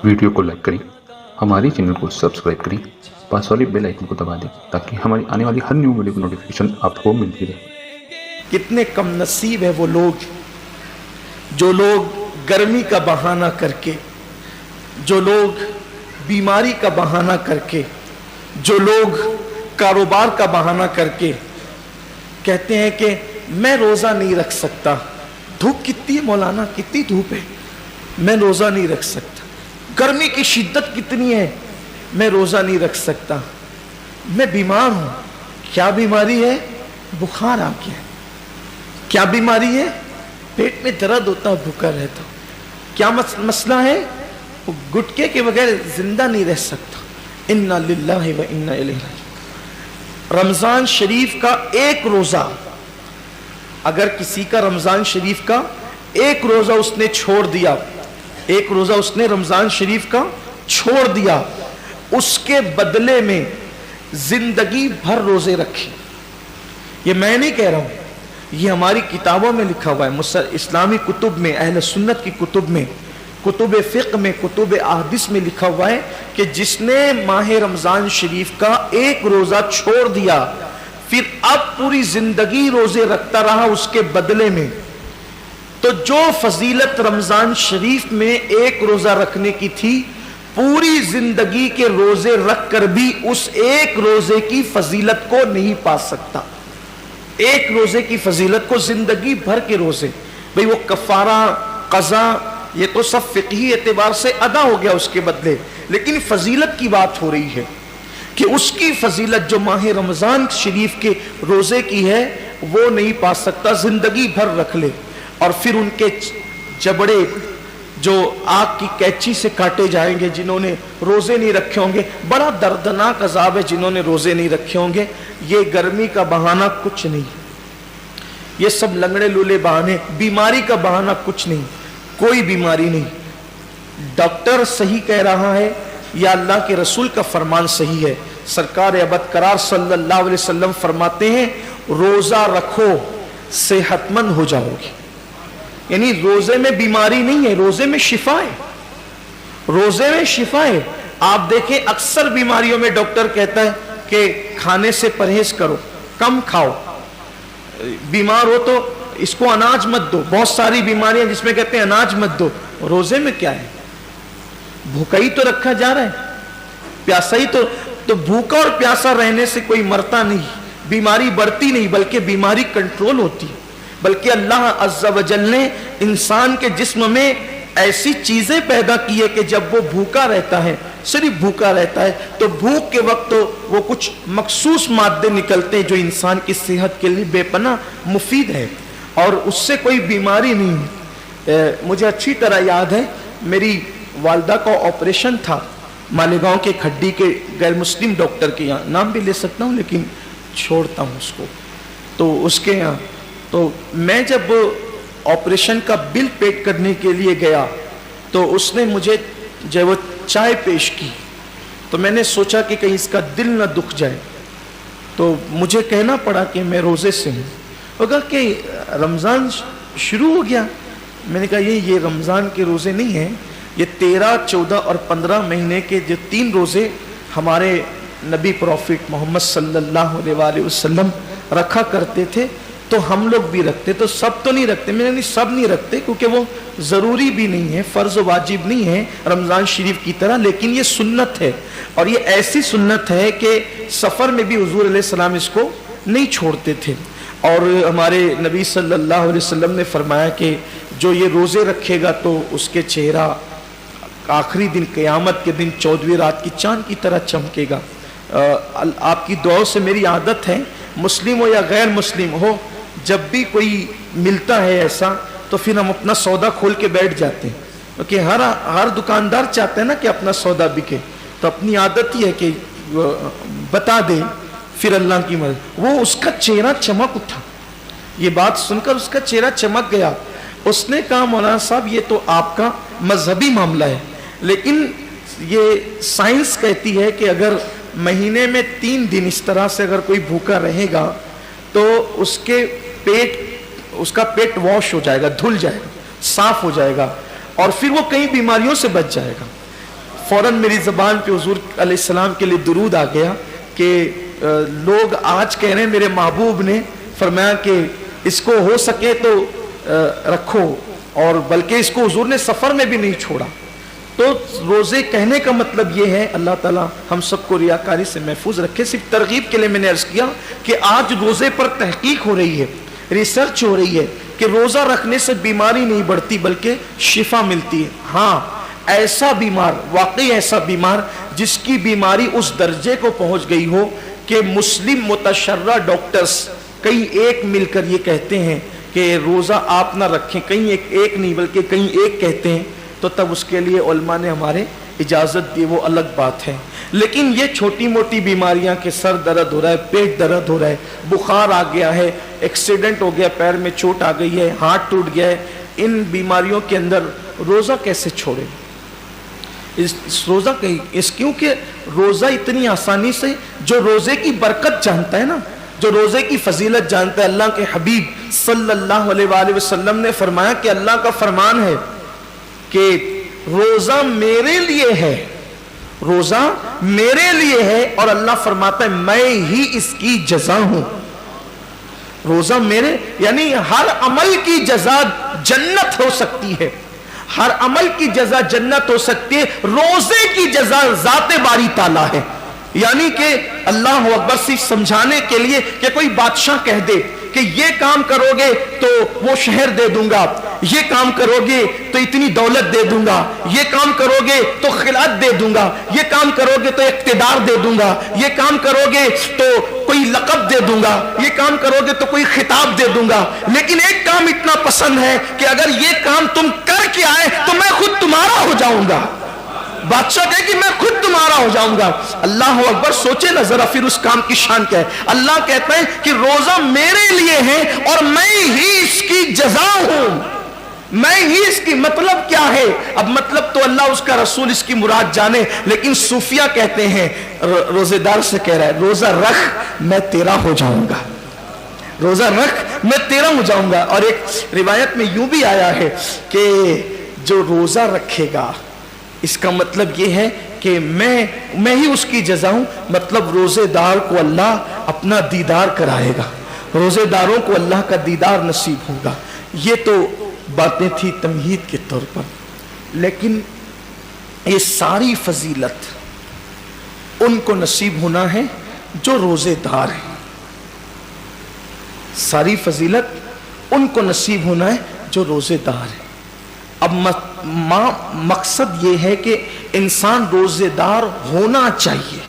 Video को like करें, हमारे चैनल को सब्सक्राइब करें, पास वाले बेल आइकन को दबा दें ताकि हमारी आने वाली हर न्यू वीडियो की नोटिफिकेशन आपको मिलती रहे। कितने कम नसीब है वो लोग जो लोग गर्मी का बहाना करके, जो लोग बीमारी का बहाना करके, जो लोग कारोबार का बहाना करके कहते हैं कि मैं रोजा नहीं रख सकता। धूप कितनी है मौलाना, कितनी धूप है, मैं रोजा नहीं रख सकता। गर्मी की शिद्दत कितनी है, मैं रोजा नहीं रख सकता। मैं बीमार हूं। क्या बीमारी है? बुखार आ गया। क्या बीमारी है? पेट में दर्द होता है, भूखा रहता हूं। क्या मसला है? वो गुटके के बगैर जिंदा नहीं रह सकता। इन्ना लिल्लाहि व इन्ना इलैहि राजिऊन। रमजान शरीफ का एक रोजा, अगर किसी का रमजान शरीफ का एक रोजा उसने छोड़ दिया, एक रोजा उसने रमजान शरीफ का छोड़ दिया, उसके बदले में जिंदगी भर रोजे रखे। ये मैं नहीं कह रहा हूं, ये हमारी किताबों में लिखा हुआ है, इस्लामी कुतुब में, अहले सुन्नत की कुतुब में, कुतुब फिक्र में, कुतुब अहदीस में लिखा हुआ है कि जिसने माह रमजान शरीफ का एक रोजा छोड़ दिया, फिर अब पूरी जिंदगी रोजे रखता रहा उसके बदले में, तो जो फजीलत रमजान शरीफ में एक रोजा रखने की थी, पूरी जिंदगी के रोजे रख कर भी उस एक रोजे की फजीलत को नहीं पा सकता। एक रोजे की फजीलत को जिंदगी भर के रोजे, भाई वो कफारा, कज़ा, ये तो सब फिक़ही एतबार से अदा हो गया उसके बदले, लेकिन फजीलत की बात हो रही है कि उसकी फजीलत जो माह रमजान शरीफ के रोजे की है वो नहीं पा सकता, जिंदगी भर रख ले। और फिर उनके जबड़े जो आग की कैंची से काटे जाएंगे जिन्होंने रोजे नहीं रखे होंगे। बड़ा दर्दनाक अजाब है जिन्होंने रोजे नहीं रखे होंगे। ये गर्मी का बहाना कुछ नहीं, ये सब लंगड़े लूले बहाने, बीमारी का बहाना कुछ नहीं, कोई बीमारी नहीं। डॉक्टर सही कह रहा है या अल्लाह के रसूल का फरमान सही है? सरकार अबद करार सल्लल्लाहु अलैहि वसल्लम फरमाते हैं, रोजा रखो सेहतमंद हो जाओगे। यानी रोजे में बीमारी नहीं है, रोजे में शिफा है, रोजे में शिफा है। आप देखें अक्सर बीमारियों में डॉक्टर कहता है कि खाने से परहेज करो, कम खाओ, बीमार हो तो इसको अनाज मत दो। बहुत सारी बीमारियां जिसमें कहते हैं अनाज मत दो। रोजे में क्या है? भूखा ही तो रखा जा रहा है, प्यासा ही तो भूखा और प्यासा रहने से कोई मरता नहीं, बीमारी बढ़ती नहीं, बल्कि बीमारी कंट्रोल होती है। बल्कि अल्लाह अज़्ज़ा व जल ने इंसान के जिस्म में ऐसी चीजें पैदा की है कि जब वो भूखा रहता है, सिर्फ भूखा रहता है, तो भूख के वक्त तो वो कुछ मखसूस मादे निकलते हैं जो इंसान की सेहत के लिए बेपनाह मुफीद है और उससे कोई बीमारी नहीं। मुझे अच्छी तरह याद है, मेरी वालदा का ऑपरेशन था मालेगांव के खड्डी के गैर मुस्लिम डॉक्टर के यहाँ, नाम भी ले सकता हूँ लेकिन छोड़ता हूँ उसको, तो उसके यहाँ। तो मैं जब ऑपरेशन का बिल पेड करने के लिए गया तो उसने मुझे जब वो चाय पेश की तो मैंने सोचा कि कहीं इसका दिल न दुख जाए, तो मुझे कहना पड़ा कि मैं रोज़े से हूँ। वो कहा कि रमज़ान शुरू हो गया। मैंने कहा ये रमज़ान के रोज़े नहीं हैं, ये 13, 14 और 15 महीने के जो 3 रोज़े हमारे नबी प्रॉफिट मोहम्मद सल्लल्लाहु अलैहि वसल्लम रखा करते थे, तो हम लोग भी रखते। तो सब तो नहीं रखते, मैंने नहीं, सब नहीं रखते क्योंकि वो ज़रूरी भी नहीं है, फ़र्ज़ वाजिब नहीं है रमज़ान शरीफ की तरह, लेकिन ये सुन्नत है। और ये ऐसी सुन्नत है कि सफ़र में भी हुज़ूर अलैहिस्सलाम इसको नहीं छोड़ते थे। और हमारे नबी सल्लल्लाहु अलैहि वसल्लम ने फरमाया कि जो ये रोज़े रखेगा तो उसके चेहरा आखिरी दिन क़यामत के दिन 14वीं रात की चाँद की तरह चमकेगा। आपकी दुआओं से मेरी आदत है, मुस्लिम हो या गैर मुस्लिम हो, जब भी कोई मिलता है ऐसा तो फिर हम अपना सौदा खोल के बैठ जाते हैं, क्योंकि हर दुकानदार चाहते हैं ना कि अपना सौदा बिके। तो अपनी आदत ही है कि बता दे, फिर अल्लाह की मदद। वो उसका चेहरा चमक उठा, ये बात सुनकर उसका चेहरा चमक गया। उसने कहा मौलाना साहब ये तो आपका मजहबी मामला है, लेकिन ये साइंस कहती है कि अगर महीने में 3 दिन इस तरह से अगर कोई भूखा रहेगा तो उसका पेट वॉश हो जाएगा, धुल जाएगा, साफ हो जाएगा और फिर वो कई बीमारियों से बच जाएगा। فوراً میری زبان پہ حضور علیہ السلام کے لیے درود آ گیا کہ لوگ آج کہہ رہے ہیں میرے محبوب نے فرمایا کہ اس کو ہو سکے تو رکھو، اور بلکہ اس کو حضور نے سفر میں بھی نہیں چھوڑا۔ تو روزے کہنے کا مطلب یہ ہے، اللہ تعالیٰ ہم سب کو ریاکاری سے محفوظ رکھے۔ صرف ترغیب کے لیے میں نے عرض کیا کہ آج روزے پر تحقیق ہو رہی ہے، ریسرچ ہو رہی ہے کہ روزہ رکھنے سے بیماری نہیں بڑھتی بلکہ شفا ملتی ہے۔ ہاں، ایسا بیمار، واقعی ایسا بیمار جس کی بیماری اس درجے کو پہنچ گئی ہو کہ مسلم متشرع ڈاکٹرز کئی ایک مل کر یہ کہتے ہیں کہ روزہ آپ نہ رکھیں، کہیں ایک نہیں بلکہ کہیں ایک کہتے ہیں، تو تب اس کے لیے علماء نے ہمارے اجازت دی، وہ الگ بات ہے۔ لیکن یہ چھوٹی موٹی بیماریاں کہ سر درد ہو رہا ہے، پیٹ درد ہو رہا ہے، بخار آ گیا ہے، ایکسیڈنٹ ہو گیا، پیر میں چوٹ آ گئی ہے، ہاتھ ٹوٹ گیا ہے، ان بیماریوں کے اندر روزہ کیسے چھوڑیں؟ روزہ کیونکہ روزہ اتنی آسانی سے، جو روزے کی برکت جانتا ہے نا، جو روزے کی فضیلت جانتا ہے، اللہ کے حبیب صلی اللہ علیہ وآلہ وسلم نے فرمایا کہ اللہ کا فرمان ہے کہ روزہ میرے لیے ہے، روزہ میرے لیے ہے، اور اللہ فرماتا ہے میں ہی اس کی جزا ہوں۔ روزہ میرے، یعنی ہر عمل کی جزا جنت ہو سکتی ہے، ہر عمل کی جزا جنت ہو سکتی ہے، روزے کی جزا ذات باری تعالیٰ ہے۔ یعنی کہ اللہ اکبر صرف سمجھانے کے لیے کہ کوئی بادشاہ کہہ دے کہ یہ کام کرو گے تو وہ شہر دے دوں گا، یہ کام کرو گے تو اتنی دولت دے دوں گا، یہ کام کرو گے تو خلعت دے دوں گا، یہ کام کرو گے تو اقتدار دے دوں گا، یہ کام کرو گے تو کوئی لقب دے دوں گا، یہ کام کرو گے تو کوئی خطاب دے دوں گا، لیکن ایک کام اتنا پسند ہے کہ اگر یہ کام تم کر کے آئے تو میں خود تمہارا ہو جاؤں گا۔ بادشاہ کہے کہ میں خود تمہارا ہو جاؤں گا۔ اللہ اکبر، سوچے نا ذرا پھر اس کام کی شان کیا ہے۔ اللہ کہتا ہے کہ روزہ میرے لیے ہے اور میں ہی اس کی جزا ہوں، میں ہی اس کی۔ مطلب کیا ہے؟ اب مطلب تو اللہ اس کا رسول اس کی مراد جانے، لیکن صوفیہ کہتے ہیں، روزے دار سے کہہ رہا ہے روزہ رکھ میں تیرا ہو جاؤں گا، روزہ رکھ میں تیرا ہو جاؤں گا۔ اور ایک روایت میں یوں بھی آیا ہے کہ جو روزہ رکھے گا، اس کا مطلب یہ ہے کہ میں ہی اس کی جزا ہوں، مطلب روزے دار کو اللہ اپنا دیدار کرائے گا، روزے داروں کو اللہ کا دیدار نصیب ہوگا۔ یہ تو باتیں تھی تمہید کے طور پر، لیکن یہ ساری فضیلت ان کو نصیب ہونا ہے جو روزے دار ہیں، ساری فضیلت ان کو نصیب ہونا ہے جو روزے دار ہیں۔ اب مقصد یہ ہے کہ انسان روزے دار ہونا چاہیے۔